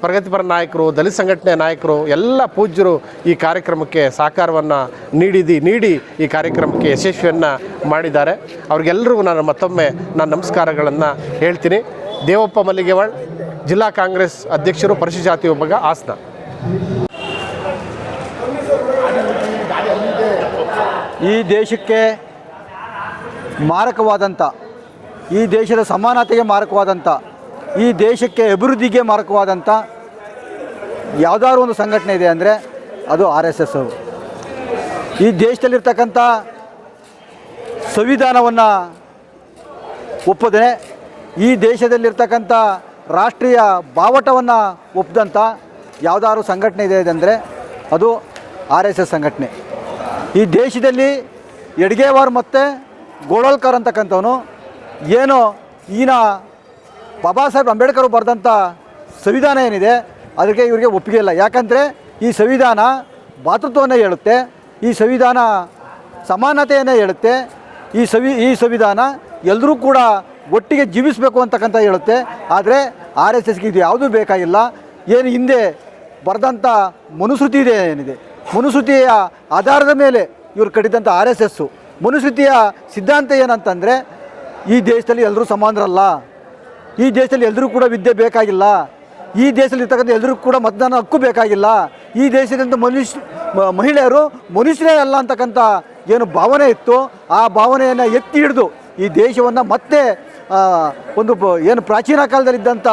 ಪ್ರಗತಿಪರ ನಾಯಕರು, ದಲಿತ ಸಂಘಟನೆ ನಾಯಕರು, ಎಲ್ಲ ಪೂಜ್ಯರು ಈ ಕಾರ್ಯಕ್ರಮಕ್ಕೆ ಸಹಕಾರವನ್ನು ನೀಡಿ ಈ ಕಾರ್ಯಕ್ರಮಕ್ಕೆ ಯಶಸ್ವಿಯನ್ನು ಮಾಡಿದ್ದಾರೆ. ಅವ್ರಿಗೆಲ್ಲರಿಗೂ ನಾನು ಮತ್ತೊಮ್ಮೆ ನಮಸ್ಕಾರಗಳನ್ನು ಹೇಳ್ತೀನಿ. ದೇವಪ್ಪ ಮಲ್ಲಿಗೆವಾಳ್, ಜಿಲ್ಲಾ ಕಾಂಗ್ರೆಸ್ ಅಧ್ಯಕ್ಷರು, ಪರಿಶಿಷ್ಟ ಜಾತಿ ವಿಭಾಗ, ಹಾಸನ. ಈ ದೇಶಕ್ಕೆ ಮಾರಕವಾದಂಥ, ಈ ದೇಶದ ಸಮಾನತೆಗೆ ಮಾರಕವಾದಂಥ, ಈ ದೇಶಕ್ಕೆ ಅಭಿವೃದ್ಧಿಗೆ ಮಾರಕವಾದಂಥ ಯಾವುದಾದ್ರು ಒಂದು ಸಂಘಟನೆ ಇದೆ ಅಂದರೆ ಅದು RSS ಅವರು. ಈ ದೇಶದಲ್ಲಿರ್ತಕ್ಕಂಥ ಸಂವಿಧಾನವನ್ನು ಒಪ್ಪದೆ, ಈ ದೇಶದಲ್ಲಿರ್ತಕ್ಕಂಥ ರಾಷ್ಟ್ರೀಯ ಬಾವಟವನ್ನು ಒಪ್ಪದಂಥ ಯಾವುದಾದ್ರು ಸಂಘಟನೆ ಇದೆ ಅಂದರೆ ಅದು RSS ಸಂಘಟನೆ. ಈ ದೇಶದಲ್ಲಿ ಎಡ್ಗೇವಾರ್ ಮತ್ತು ಗೋಳೋಲ್ಕರ್ ಅಂತಕ್ಕಂಥವನು ಏನೋ ಈನ ಬಾಬಾ ಸಾಹೇಬ್ ಅಂಬೇಡ್ಕರ್ ಬರೆದಂಥ ಸಂವಿಧಾನ ಏನಿದೆ ಅದಕ್ಕೆ ಇವರಿಗೆ ಒಪ್ಪಿಗೆ ಇಲ್ಲ. ಯಾಕಂದರೆ ಈ ಸಂವಿಧಾನ ಭಾತೃತ್ವವನ್ನು ಹೇಳುತ್ತೆ, ಈ ಸಂವಿಧಾನ ಸಮಾನತೆಯನ್ನು ಹೇಳುತ್ತೆ, ಈ ಸಂವಿಧಾನ ಎಲ್ಲರೂ ಕೂಡ ಒಟ್ಟಿಗೆ ಜೀವಿಸಬೇಕು ಅಂತಕ್ಕಂಥ ಹೇಳುತ್ತೆ. ಆದರೆ ಆರ್ ಎಸ್ ಎಸ್ಗೆ ಇದು ಯಾವುದೂ ಬೇಕಾಗಿಲ್ಲ. ಏನು ಹಿಂದೆ ಬರೆದಂಥ ಮನುಸ್ಮೃತಿ ಇದೆ ಏನಿದೆ, ಮನುಸ್ಮೃತಿಯ ಆಧಾರದ ಮೇಲೆ ಇವರು ಕಟ್ಟಿದಂಥ ಆರ್ ಎಸ್ ಎಸ್ಸು. ಮನುಸ್ಮೃತಿಯ ಸಿದ್ಧಾಂತ ಏನಂತಂದರೆ ಈ ದೇಶದಲ್ಲಿ ಎಲ್ಲರೂ ಸಮಾನರಲ್ಲ, ಈ ದೇಶದಲ್ಲಿ ಎಲ್ಲರೂ ಕೂಡ ವಿದ್ಯೆ ಬೇಕಾಗಿಲ್ಲ, ಈ ದೇಶದಲ್ಲಿ ಇರ್ತಕ್ಕಂಥ ಎಲ್ಲರಿಗೂ ಕೂಡ ಮತದಾನ ಹಕ್ಕು ಬೇಕಾಗಿಲ್ಲ, ಈ ದೇಶದಂಥ ಮಹಿಳೆಯರು ಮನುಷ್ಯರೇ ಅಲ್ಲ ಅಂತಕ್ಕಂಥ ಏನು ಭಾವನೆ ಇತ್ತು, ಆ ಭಾವನೆಯನ್ನು ಎತ್ತಿ ಹಿಡಿದು ಈ ದೇಶವನ್ನು ಮತ್ತೆ ಏನು ಪ್ರಾಚೀನ ಕಾಲದಲ್ಲಿದ್ದಂಥ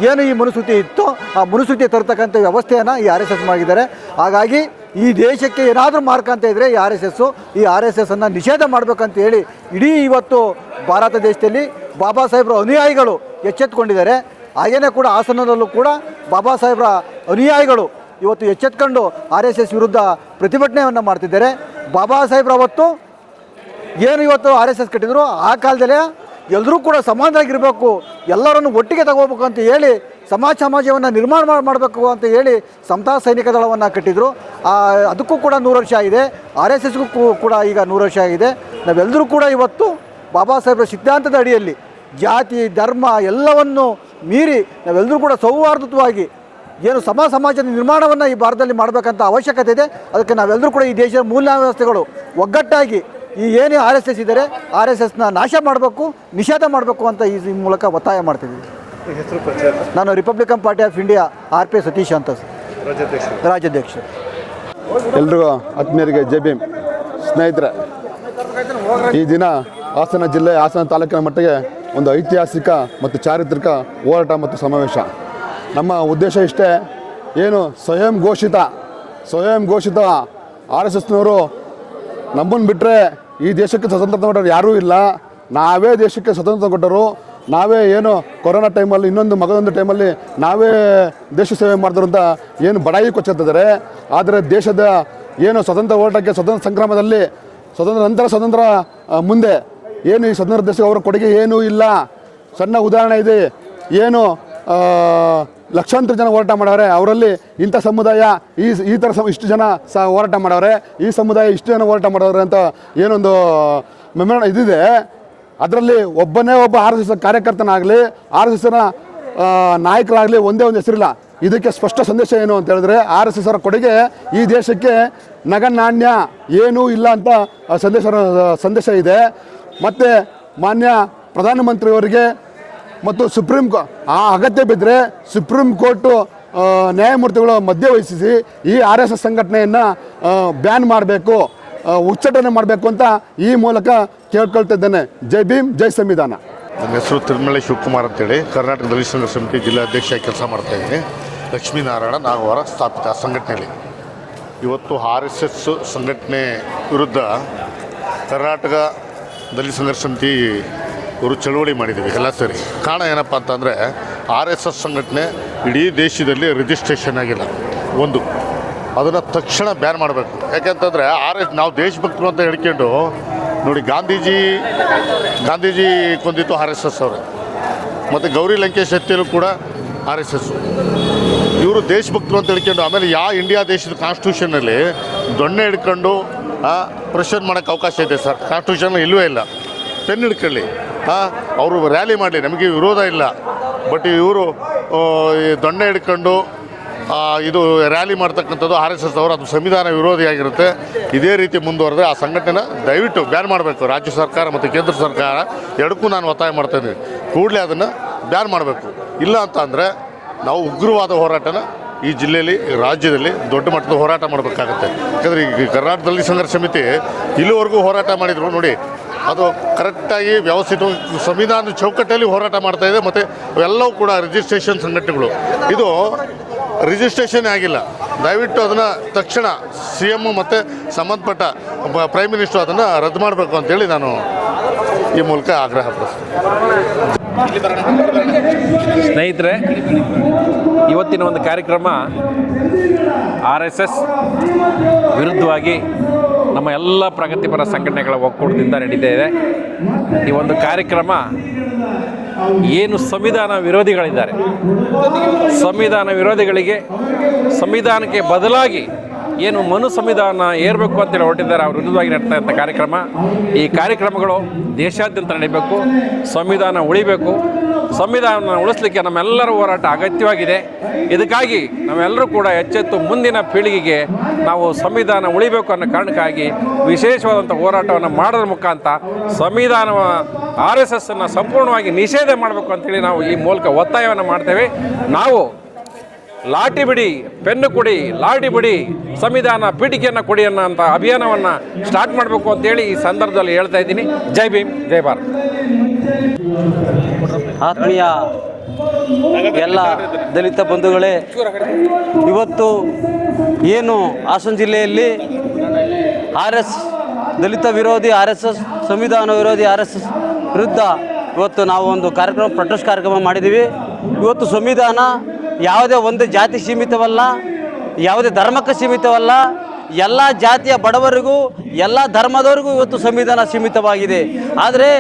ಏನು ಈ ಮನುಸ್ಮೃತಿ ಇತ್ತು ಆ ಮನುಸ್ಮೃತಿ ತರ್ತಕ್ಕಂಥ ವ್ಯವಸ್ಥೆಯನ್ನು ಈ ಆರ್ ಎಸ್ ಎಸ್ ಮಾಡಿದ್ದಾರೆ. ಹಾಗಾಗಿ ಈ ದೇಶಕ್ಕೆ ಏನಾದರೂ ಮಾರ್ಕ ಅಂತ ಇದ್ದರೆ ಈ ಆರ್ ಎಸ್ ಎಸ್ಸು, ಈ ಆರ್ ಎಸ್ ಎಸ್ಸನ್ನು ನಿಷೇಧ ಮಾಡಬೇಕಂತ ಹೇಳಿ ಇಡೀ ಇವತ್ತು ಭಾರತ ದೇಶದಲ್ಲಿ ಬಾಬಾ ಸಾಹೇಬ್ರ ಅನುಯಾಯಿಗಳು ಎಚ್ಚೆತ್ತುಕೊಂಡಿದ್ದಾರೆ. ಹಾಗೆಯೇ ಕೂಡ ಹಾಸನದಲ್ಲೂ ಕೂಡ ಬಾಬಾ ಸಾಹೇಬ್ರ ಅನುಯಾಯಿಗಳು ಇವತ್ತು ಎಚ್ಚೆತ್ಕೊಂಡು ಆರ್ ಎಸ್ ಎಸ್ ವಿರುದ್ಧ ಪ್ರತಿಭಟನೆಯನ್ನು ಮಾಡ್ತಿದ್ದಾರೆ. ಬಾಬಾ ಸಾಹೇಬ್ರು ಅವತ್ತು ಏನು ಇವತ್ತು ಆರ್ ಎಸ್ ಎಸ್ ಕಟ್ಟಿದ್ರು ಆ ಕಾಲದಲ್ಲೇ ಎಲ್ಲರೂ ಕೂಡ ಸಮಾನರಾಗಿರಬೇಕು, ಎಲ್ಲರನ್ನು ಒಟ್ಟಿಗೆ ತಗೋಬೇಕು ಅಂತ ಹೇಳಿ ಸಮಾಜವನ್ನು ನಿರ್ಮಾಣ ಮಾಡಬೇಕು ಅಂತ ಹೇಳಿ ಸಮತಾ ಸೈನಿಕ ದಳವನ್ನು ಕಟ್ಟಿದರು. ಅದಕ್ಕೂ ಕೂಡ 100 ವರ್ಷ ಆಗಿದೆ. ಆರ್ ಎಸ್ ಎಸ್ಗೂ ಕೂಡ ಈಗ 100 ವರ್ಷ ಆಗಿದೆ. ನಾವೆಲ್ಲರೂ ಕೂಡ ಇವತ್ತು ಬಾಬಾ ಸಾಹೇಬ್ರ ಸಿದ್ಧಾಂತದ ಅಡಿಯಲ್ಲಿ ಜಾತಿ ಧರ್ಮ ಎಲ್ಲವನ್ನು ಮೀರಿ ನಾವೆಲ್ಲರೂ ಕೂಡ ಸೌಹಾರ್ದವಾಗಿ ಏನು ಸಮಾಜದ ನಿರ್ಮಾಣವನ್ನು ಈ ಭಾರತದಲ್ಲಿ ಮಾಡಬೇಕಂತ ಅವಶ್ಯಕತೆ ಇದೆ. ಅದಕ್ಕೆ ನಾವೆಲ್ಲರೂ ಕೂಡ ಈ ದೇಶದ ಮೂಲ ವ್ಯವಸ್ಥೆಗಳು ಒಗ್ಗಟ್ಟಾಗಿ ಈ ಏನೇ ಆರ್ ಎಸ್ ಎಸ್ ಇದ್ದಾರೆ ಆರ್ ಎಸ್ ಎಸ್ನ ನಾಶ ಮಾಡಬೇಕು, ನಿಷೇಧ ಮಾಡಬೇಕು ಅಂತ ಈ ಮೂಲಕ ಒತ್ತಾಯ ಮಾಡ್ತಿದ್ದೀವಿ. ನಾನು Republican party of India RP Satish ಅಂತ ರಾಜ್ಯಾಧ್ಯಕ್ಷ. ಎಲ್ರಿಗೂ ಆತ್ಮೀಯರಿಗೆ ಜೈ ಭೀಮ್. ಸ್ನೇಹಿತರೆ, ಈ ದಿನ ಹಾಸನ ಜಿಲ್ಲೆ ಹಾಸನ ತಾಲೂಕಿನ ಮಟ್ಟಿಗೆ ಒಂದು ಐತಿಹಾಸಿಕ ಮತ್ತು ಚಾರಿತ್ರಿಕ ಹೋರಾಟ ಮತ್ತು ಸಮಾವೇಶ. ನಮ್ಮ ಉದ್ದೇಶ ಇಷ್ಟೇ, ಏನು ಸ್ವಯಂ ಘೋಷಿತ ಆರ್ ಎಸ್ ಎಸ್ನವರು ನಮ್ಮನ್ನು ಬಿಟ್ಟರೆ ಈ ದೇಶಕ್ಕೆ ಸ್ವತಂತ್ರ ಕೊಟ್ಟರು ಯಾರೂ ಇಲ್ಲ, ನಾವೇ ದೇಶಕ್ಕೆ ಸ್ವತಂತ್ರ ಕೊಟ್ಟರು, ನಾವೇ ಏನು ಕೊರೋನಾ ಟೈಮಲ್ಲಿ ಇನ್ನೊಂದು ಮಗದೊಂದು ಟೈಮಲ್ಲಿ ನಾವೇ ದೇಶ ಸೇವೆ ಮಾಡಿದ್ರು ಅಂತ ಏನು ಬಡಾಯಿ ಕೊಚ್ಚಿದ್ದಾರೆ. ಆದರೆ ದೇಶದ ಏನು ಸ್ವತಂತ್ರ ಹೋರಾಟಕ್ಕೆ ಸ್ವತಂತ್ರ ಸಂಗ್ರಾಮದಲ್ಲಿ ಸ್ವತಂತ್ರ ಮುಂದೆ ಏನು ಈ ಸ್ವತಂತ್ರ ದೇಶಕ್ಕೆ ಅವರ ಕೊಡುಗೆ ಏನೂ ಇಲ್ಲ. ಸಣ್ಣ ಉದಾಹರಣೆ ಇದೆ, ಏನು ಲಕ್ಷಾಂತರ ಜನ ಹೋರಾಟ ಮಾಡವ್ರೆ, ಅವರಲ್ಲಿ ಇಂಥ ಸಮುದಾಯ ಈ ಥರ ಇಷ್ಟು ಜನ ಹೋರಾಟ ಮಾಡವ್ರೆ, ಈ ಸಮುದಾಯ ಇಷ್ಟು ಜನ ಹೋರಾಟ ಮಾಡವ್ರೆ ಅಂತ ಏನೊಂದು ಇದಿದೆ. ಅದರಲ್ಲಿ ಒಬ್ಬ ಆರ್ ಎಸ್ ಎಸ್ ಕಾರ್ಯಕರ್ತನಾಗಲಿ ಆರ್ ಎಸ್ ಎಸ್ನ ನಾಯಕರಾಗಲಿ ಒಂದೇ ಒಂದು ಹೆಸರಿಲ್ಲ. ಇದಕ್ಕೆ ಸ್ಪಷ್ಟ ಸಂದೇಶ ಏನು ಅಂತ ಹೇಳಿದ್ರೆ ಆರ್ ಎಸ್ ಎಸ್ ಅವರ ಕೊಡುಗೆ ಈ ದೇಶಕ್ಕೆ ನಗನಾಣ್ಯ ಏನೂ ಇಲ್ಲ ಅಂತ ಸಂದೇಶ ಇದೆ. ಮತ್ತು ಮಾನ್ಯ ಪ್ರಧಾನಮಂತ್ರಿಯವರಿಗೆ ಮತ್ತು ಆ ಅಗತ್ಯ ಬಿದ್ದರೆ ಸುಪ್ರೀಂ ಕೋರ್ಟು ನ್ಯಾಯಮೂರ್ತಿಗಳು ಮಧ್ಯವಹಿಸಿ ಈ ಆರ್ ಎಸ್ ಎಸ್ ಸಂಘಟನೆಯನ್ನು ಬ್ಯಾನ್ ಮಾಡಬೇಕು, ಉಚ್ಚಾಟನೆ ಮಾಡಬೇಕು ಅಂತ ಈ ಮೂಲಕ ಕೇಳ್ಕೊಳ್ತಿದ್ದೇನೆ. ಜೈ ಭೀಮ್, ಜೈ ಸಂವಿಧಾನ. ನನ್ನ ಹೆಸರು ತಿರುಮಲೆ ಶಿವಕುಮಾರ್ ಅಂತೇಳಿ ಕರ್ನಾಟಕ ದಲಿತ ಸಂಘರ್ಷ ಸಮಿತಿ ಜಿಲ್ಲಾಧ್ಯಕ್ಷ ಕೆಲಸ ಮಾಡ್ತಾಯಿದ್ದೀನಿ. ಲಕ್ಷ್ಮೀನಾರಾಯಣ ನಾಗವಾರ ಸ್ಥಾಪಿತ ಸಂಘಟನೆಯಲ್ಲಿ ಇವತ್ತು ಆರ್ ಎಸ್ ಎಸ್ ಸಂಘಟನೆ ವಿರುದ್ಧ ಕರ್ನಾಟಕ ದಲಿತ ಸಂಘರ್ಷ ಸಮಿತಿ ಇವರು ಚಳುವಳಿ ಮಾಡಿದ್ದೀವಿ ಎಲ್ಲ ಸೇರಿ. ಕಾರಣ ಏನಪ್ಪ ಅಂತಂದರೆ ಆರ್ ಎಸ್ ಎಸ್ ಸಂಘಟನೆ ಇಡೀ ದೇಶದಲ್ಲಿ ರಿಜಿಸ್ಟ್ರೇಷನ್ ಆಗಿಲ್ಲ. ಒಂದು ಅದನ್ನು ತಕ್ಷಣ ಬ್ಯಾನ್ ಮಾಡಬೇಕು. ಯಾಕೆಂತಂದರೆ ನಾವು ದೇಶಭಕ್ತರು ಅಂತ ಹೇಳ್ಕೊಂಡು ನೋಡಿ, ಗಾಂಧೀಜಿ ಕೊಂದಿತ್ತು ಆರ್ ಎಸ್ ಎಸ್ ಅವರು, ಮತ್ತು ಗೌರಿ ಲಂಕೇಶ್ ಹತ್ಯೆಯಲ್ಲೂ ಕೂಡ ಆರ್ ಎಸ್ ಎಸ್. ಇವರು ದೇಶಭಕ್ತರು ಅಂತ ಹೇಳ್ಕೊಂಡು ಆಮೇಲೆ ಇಂಡಿಯಾ ದೇಶದ ಕಾನ್ಸ್ಟಿಟ್ಯೂಷನಲ್ಲಿ ದೊಣ್ಣೆ ಹಿಡ್ಕೊಂಡು ಪ್ರೆಷರ್ ಮಾಡೋಕ್ಕೆ ಅವಕಾಶ ಇದೆ ಸರ್. ಕಾನ್ಸ್ಟಿಟ್ಯೂಷನ್ ಇಲ್ಲವೇ ಇಲ್ಲ. ಪೆನ್ ಹಿಡ್ಕೊಳ್ಳಿ, ಅವರು ರ್ಯಾಲಿ ಮಾಡಲಿ, ನಮಗೆ ವಿರೋಧ ಇಲ್ಲ. ಬಟ್ ಇವರು ದೊಣ್ಣೆ ಹಿಡ್ಕೊಂಡು ಇದು ರ್ಯಾಲಿ ಮಾಡ್ತಕ್ಕಂಥದ್ದು ಆರ್ ಎಸ್ ಎಸ್ ಅವರು, ಅದು ಸಂವಿಧಾನ ವಿರೋಧಿಯಾಗಿರುತ್ತೆ. ಇದೇ ರೀತಿ ಮುಂದುವರೆದ್ರೆ ಆ ಸಂಘಟನೆನ ದಯವಿಟ್ಟು ಬ್ಯಾನ್ ಮಾಡಬೇಕು. ರಾಜ್ಯ ಸರ್ಕಾರ ಮತ್ತು ಕೇಂದ್ರ ಸರ್ಕಾರ ಎರಡಕ್ಕೂ ನಾನು ಒತ್ತಾಯ ಮಾಡ್ತಾಯಿದ್ದೀನಿ. ಕೂಡಲೇ ಅದನ್ನು ಬ್ಯಾನ್ ಮಾಡಬೇಕು. ಇಲ್ಲ ಅಂತ ಅಂದರೆ ನಾವು ಉಗ್ರವಾದ ಹೋರಾಟನ ಈ ಜಿಲ್ಲೆಯಲ್ಲಿ, ರಾಜ್ಯದಲ್ಲಿ ದೊಡ್ಡ ಮಟ್ಟದ ಹೋರಾಟ ಮಾಡಬೇಕಾಗತ್ತೆ. ಯಾಕಂದರೆ ಈ ಕರ್ನಾಟಕದಲ್ಲಿ ಸಂಘರ್ಷ ಸಮಿತಿ ಇಲ್ಲಿವರೆಗೂ ಹೋರಾಟ ಮಾಡಿದ್ರು ನೋಡಿ, ಅದು ಕರೆಕ್ಟಾಗಿ ವ್ಯವಸ್ಥಿತ ಸಂವಿಧಾನದ ಚೌಕಟ್ಟಲ್ಲಿ ಹೋರಾಟ ಮಾಡ್ತಾಯಿದೆ. ಮತ್ತು ಎಲ್ಲವೂ ಕೂಡ ರಿಜಿಸ್ಟ್ರೇಷನ್ ಸಂಘಟನೆಗಳು, ಇದು ರಿಜಿಸ್ಟ್ರೇಷನ್ ಆಗಿಲ್ಲ. ದಯವಿಟ್ಟು ಅದನ್ನು ತಕ್ಷಣ CM ಮತ್ತು ಸಂಬಂಧಪಟ್ಟ ಪ್ರೈಮ್ ಮಿನಿಸ್ಟರ್ ಅದನ್ನು ರದ್ದು ಮಾಡಬೇಕು ಅಂತೇಳಿ ನಾನು ಈ ಮೂಲಕ ಆಗ್ರಹ ಪಡಿಸ್ತೀನಿ. ಸ್ನೇಹಿತರೆ, ಇವತ್ತಿನ ಒಂದು ಕಾರ್ಯಕ್ರಮ RSS ವಿರುದ್ಧವಾಗಿ ನಮ್ಮ ಎಲ್ಲ ಪ್ರಗತಿಪರ ಸಂಘಟನೆಗಳ ಒಕ್ಕೂಟದಿಂದ ನಡೀತಾ ಇದೆ. ಈ ಒಂದು ಕಾರ್ಯಕ್ರಮ ಏನು ಸಂವಿಧಾನ ವಿರೋಧಿಗಳಿದ್ದಾರೆ, ಸಂವಿಧಾನ ವಿರೋಧಿಗಳಿಗೆ ಸಂವಿಧಾನಕ್ಕೆ ಬದಲಾಗಿ ಏನು ಮನು ಸಂವಿಧಾನ ಏರಬೇಕು ಅಂತೇಳಿ ಹೊರಟಿದ್ದಾರೆ ಅವ್ರ ವಿರುದ್ಧವಾಗಿ ನಡೆಸ್ತಕ್ಕಂಥ ಕಾರ್ಯಕ್ರಮ. ಈ ಕಾರ್ಯಕ್ರಮಗಳು ದೇಶಾದ್ಯಂತ ನಡೀಬೇಕು, ಸಂವಿಧಾನ ಉಳಿಬೇಕು. ಸಂವಿಧಾನ ಉಳಿಸ್ಲಿಕ್ಕೆ ನಮ್ಮೆಲ್ಲರ ಹೋರಾಟ ಅಗತ್ಯವಾಗಿದೆ. ಇದಕ್ಕಾಗಿ ನಾವೆಲ್ಲರೂ ಕೂಡ ಎಚ್ಚೆತ್ತು ಮುಂದಿನ ಪೀಳಿಗೆಗೆ ನಾವು ಸಂವಿಧಾನ ಉಳಿಬೇಕು ಅನ್ನೋ ಕಾರಣಕ್ಕಾಗಿ ವಿಶೇಷವಾದಂಥ ಹೋರಾಟವನ್ನು ಮಾಡೋದ್ರ ಮುಖಾಂತರ ಸಂವಿಧಾನ RSSನ್ನು ಸಂಪೂರ್ಣವಾಗಿ ನಿಷೇಧ ಮಾಡಬೇಕು ಅಂತೇಳಿ ನಾವು ಈ ಮೂಲಕ ಒತ್ತಾಯವನ್ನು ಮಾಡ್ತೇವೆ. ನಾವು ಲಾಠಿ ಬಿಡಿ, ಪೆನ್ನು ಕೊಡಿ, ಲಾಠಿ ಬಿಡಿ, ಸಂವಿಧಾನ ಪೀಠಿಕೆಯನ್ನು ಕೊಡಿ ಅನ್ನೋಂಥ ಅಭಿಯಾನವನ್ನು ಸ್ಟಾರ್ಟ್ ಮಾಡಬೇಕು ಅಂತೇಳಿ ಈ ಸಂದರ್ಭದಲ್ಲಿ ಹೇಳ್ತಾ ಇದ್ದೀನಿ. ಜೈ ಭೀಮ್, ಜೈ ಭಾರತ್. ಆತ್ಮೀಯ ಎಲ್ಲ ದಲಿತ ಬಂಧುಗಳೇ, ಇವತ್ತು ಏನು ಹಾಸನ ಜಿಲ್ಲೆಯಲ್ಲಿ ದಲಿತ ವಿರೋಧಿ RSS, ಸಂವಿಧಾನ ವಿರೋಧಿ RSS ವಿರುದ್ಧ ಇವತ್ತು ನಾವು ಒಂದು ಪ್ರೊಟೆಸ್ಟ್ ಕಾರ್ಯಕ್ರಮ ಮಾಡಿದ್ದೀವಿ. ಇವತ್ತು ಸಂವಿಧಾನ ಯಾವುದೇ ಒಂದು ಜಾತಿ ಸೀಮಿತವಲ್ಲ, ಯಾವುದೇ ಧರ್ಮಕ್ಕೆ ಸೀಮಿತವಲ್ಲ, ಎಲ್ಲ ಜಾತಿಯ ಬಡವರಿಗೂ ಎಲ್ಲ ಧರ್ಮದವರಿಗೂ ಇವತ್ತು ಸಂವಿಧಾನ ಸೀಮಿತವಾಗಿದೆ. ಆದರೆ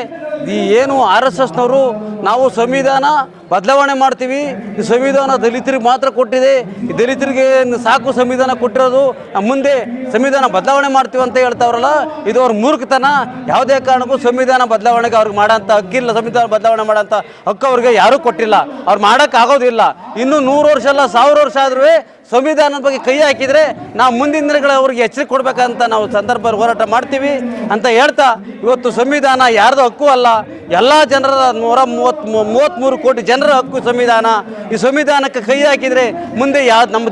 ಈ ಏನು RSSನವರು ನಾವು ಸಂವಿಧಾನ ಬದಲಾವಣೆ ಮಾಡ್ತೀವಿ, ಈ ಸಂವಿಧಾನ ದಲಿತರಿಗೆ ಮಾತ್ರ ಕೊಟ್ಟಿದೆ, ಈ ದಲಿತರಿಗೆ ಸಾಕು ಸಂವಿಧಾನ ಕೊಟ್ಟಿರೋದು, ಮುಂದೆ ಸಂವಿಧಾನ ಬದಲಾವಣೆ ಮಾಡ್ತೀವಿ ಅಂತ ಹೇಳ್ತಾವ್ರಲ್ಲ, ಇದು ಅವ್ರ ಮೂರ್ಖತನ. ಯಾವುದೇ ಕಾರಣಕ್ಕೂ ಸಂವಿಧಾನ ಬದಲಾವಣೆಗೆ ಅವ್ರಿಗೆ ಮಾಡೋಂಥ ಹಕ್ಕಿಲ್ಲ. ಸಂವಿಧಾನ ಬದಲಾವಣೆ ಮಾಡೋಂಥ ಹಕ್ಕು ಅವ್ರಿಗೆ ಯಾರೂ ಕೊಟ್ಟಿಲ್ಲ, ಅವ್ರು ಮಾಡೋಕ್ಕಾಗೋದಿಲ್ಲ. ಇನ್ನೂ 100 ವರ್ಷ ಅಲ್ಲ 1000 ವರ್ಷ ಆದ್ರೂ ಸಂವಿಧಾನದ ಬಗ್ಗೆ ಕೈ ಹಾಕಿದರೆ ನಾವು ಮುಂದಿನ ದಿನಗಳ ಅವ್ರಿಗೆ ಎಚ್ಚರಿಕೆ ಕೊಡಬೇಕಂತ ನಾವು ಸಂದರ್ಭದಲ್ಲಿ ಹೋರಾಟ ಮಾಡ್ತೀವಿ ಅಂತ ಹೇಳ್ತಾ, ಇವತ್ತು ಸಂವಿಧಾನ ಯಾರ್ದು ಹಕ್ಕು ಅಲ್ಲ, ಎಲ್ಲ ಜನರ 133 ಕೋಟಿ ಜನರ ಹಕ್ಕು ಸಂವಿಧಾನ. ಈ ಸಂವಿಧಾನಕ್ಕೆ ಕೈ ಹಾಕಿದರೆ ಮುಂದೆ ನಮ್ಮ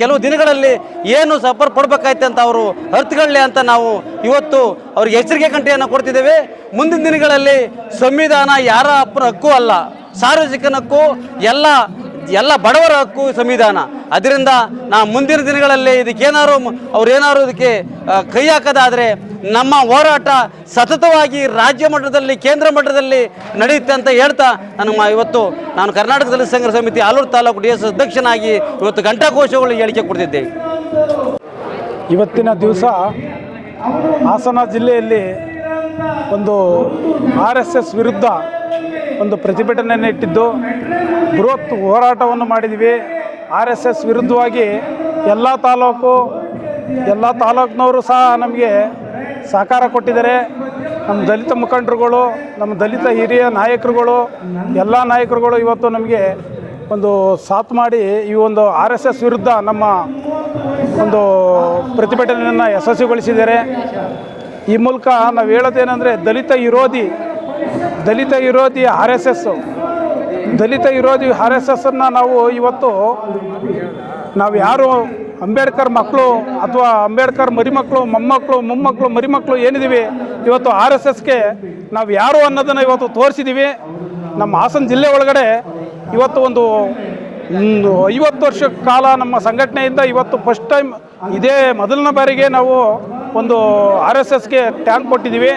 ಕೆಲವು ದಿನಗಳಲ್ಲಿ ಏನು ಸಫರ್ ಪಡಬೇಕಾಯ್ತು ಅಂತ ಅವರು ಅರ್ಥಗಳೇ ಅಂತ ನಾವು ಇವತ್ತು ಅವ್ರಿಗೆ ಎಚ್ಚರಿಕೆ ಗಂಟೆಯನ್ನು ಕೊಡ್ತಿದ್ದೇವೆ. ಮುಂದಿನ ದಿನಗಳಲ್ಲಿ ಸಂವಿಧಾನ ಯಾರ ಹಕ್ಕು ಅಲ್ಲ, ಸಾರ್ವಜನಿಕನ ಹಕ್ಕು, ಎಲ್ಲ ಬಡವರ ಹಕ್ಕು ಸಂವಿಧಾನ. ಅದರಿಂದ ಮುಂದಿನ ದಿನಗಳಲ್ಲಿ ಅವ್ರೇನಾದ್ರು ಇದಕ್ಕೆ ಕೈ ಹಾಕೋದಾದರೆ ನಮ್ಮ ಹೋರಾಟ ಸತತವಾಗಿ ರಾಜ್ಯ ಮಟ್ಟದಲ್ಲಿ, ಕೇಂದ್ರ ಮಟ್ಟದಲ್ಲಿ ನಡೆಯುತ್ತೆ ಅಂತ ಹೇಳ್ತಾ ನಾನು ಕರ್ನಾಟಕ ದಲಿತ ಸಂಘರ್ಷ ಸಮಿತಿ ಆಲೂರು ತಾಲೂಕು DS ಅಧ್ಯಕ್ಷನಾಗಿ ಇವತ್ತು ಘಂಟಾಘೋಷಗಳು ಹೇಳಿಕೆ ಕೊಡ್ತಿದ್ದೇವೆ. ಇವತ್ತಿನ ದಿವಸ ಹಾಸನ ಜಿಲ್ಲೆಯಲ್ಲಿ ಒಂದು RSS ವಿರುದ್ಧ ಒಂದು ಪ್ರತಿಭಟನೆಯನ್ನು ಇಟ್ಟಿದ್ದು, ಬೃಹತ್ ಹೋರಾಟವನ್ನು ಮಾಡಿದ್ವಿ. RSS ವಿರುದ್ಧವಾಗಿ ಎಲ್ಲ ತಾಲೂಕಿನವರು ಸಹ ನಮಗೆ ಸಹಕಾರ ಕೊಟ್ಟಿದ್ದಾರೆ. ನಮ್ಮ ದಲಿತ ಮುಖಂಡರುಗಳು, ನಮ್ಮ ದಲಿತ ಹಿರಿಯ ನಾಯಕರುಗಳು, ಎಲ್ಲ ನಾಯಕರುಗಳು ಇವತ್ತು ನಮಗೆ ಒಂದು ಸಾಥ್ ಮಾಡಿ ಈ ಒಂದು RSS ವಿರುದ್ಧ ನಮ್ಮ ಒಂದು ಪ್ರತಿಭಟನೆಯನ್ನು ಯಶಸ್ವಿಗೊಳಿಸಿದ್ದಾರೆ. ಈ ಮೂಲಕ ನಾವು ಹೇಳೋದೇನೆಂದರೆ, ದಲಿತ ವಿರೋಧಿ RSSನ್ನು ನಾವು ಯಾರು ಅಂಬೇಡ್ಕರ್ ಮಕ್ಕಳು ಅಥವಾ ಅಂಬೇಡ್ಕರ್ ಮರಿಮಕ್ಕಳು, ಮೊಮ್ಮಕ್ಕಳು ಮರಿಮಕ್ಕಳು ಏನಿದ್ದೀವಿ, ಇವತ್ತು RSSಗೆ ನಾವು ಯಾರು ಅನ್ನೋದನ್ನು ಇವತ್ತು ತೋರಿಸಿದ್ದೀವಿ. ನಮ್ಮ ಹಾಸನ ಜಿಲ್ಲೆ ಒಳಗಡೆ ಇವತ್ತು ಒಂದು 50 ವರ್ಷ ಕಾಲ ನಮ್ಮ ಸಂಘಟನೆಯಿಂದ ಇವತ್ತು ಫಸ್ಟ್ ಟೈಮ್ ಇದೇ ಮೊದಲನೇ ಬಾರಿಗೆ ನಾವು ಒಂದು RSSಗೆ ಟ್ಯಾಂಕ್ ಕೊಟ್ಟಿದ್ದೀವಿ.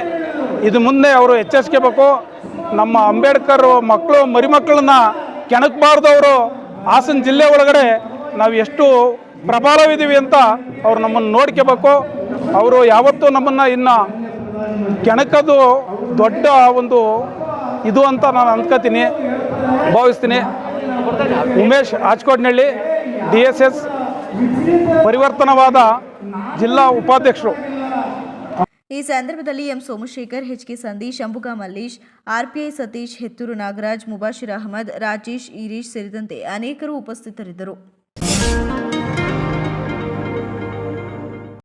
ಇದು ಮುಂದೆ ಅವರು ಎಚ್ಚರಿಸ್ಕೋಬೇಕು. ನಮ್ಮ ಅಂಬೇಡ್ಕರ್ ಮಕ್ಕಳು ಮರಿಮಕ್ಕಳನ್ನ ಕೆಣಕಬಾರ್ದವರು. ಹಾಸನ ಜಿಲ್ಲೆ ಒಳಗಡೆ ನಾವು ಎಷ್ಟು ಪ್ರಬಲವಿದ್ದೀವಿ ಅಂತ ಅವ್ರು ನಮ್ಮನ್ನು ನೋಡ್ಕೋಬೇಕು. ಅವರು ಯಾವತ್ತೂ ನಮ್ಮನ್ನು ಇನ್ನು ಕೆಣಕೋದು ದೊಡ್ಡ ಒಂದು ಇದು ಅಂತ ನಾನು ಭಾವಿಸ್ತೀನಿ. ಉಮೇಶ್ ಆಚ್ಕೋಡ್ನಹಳ್ಳಿ, DSS ಪರಿವರ್ತನವಾದ ಜಿಲ್ಲಾ ಉಪಾಧ್ಯಕ್ಷರು. ಈ ಸಂದರ್ಭದಲ್ಲಿ M Somashekar, HK Sandeesh, Ambuga Mallesh, RPI Satish, Hetturu Nagaraj, Mubashir Ahmed, Rajesh, Eerish ಸೇರಿದಂತೆ ಅನೇಕರು ಉಪಸ್ಥಿತರಿದ್ದರು.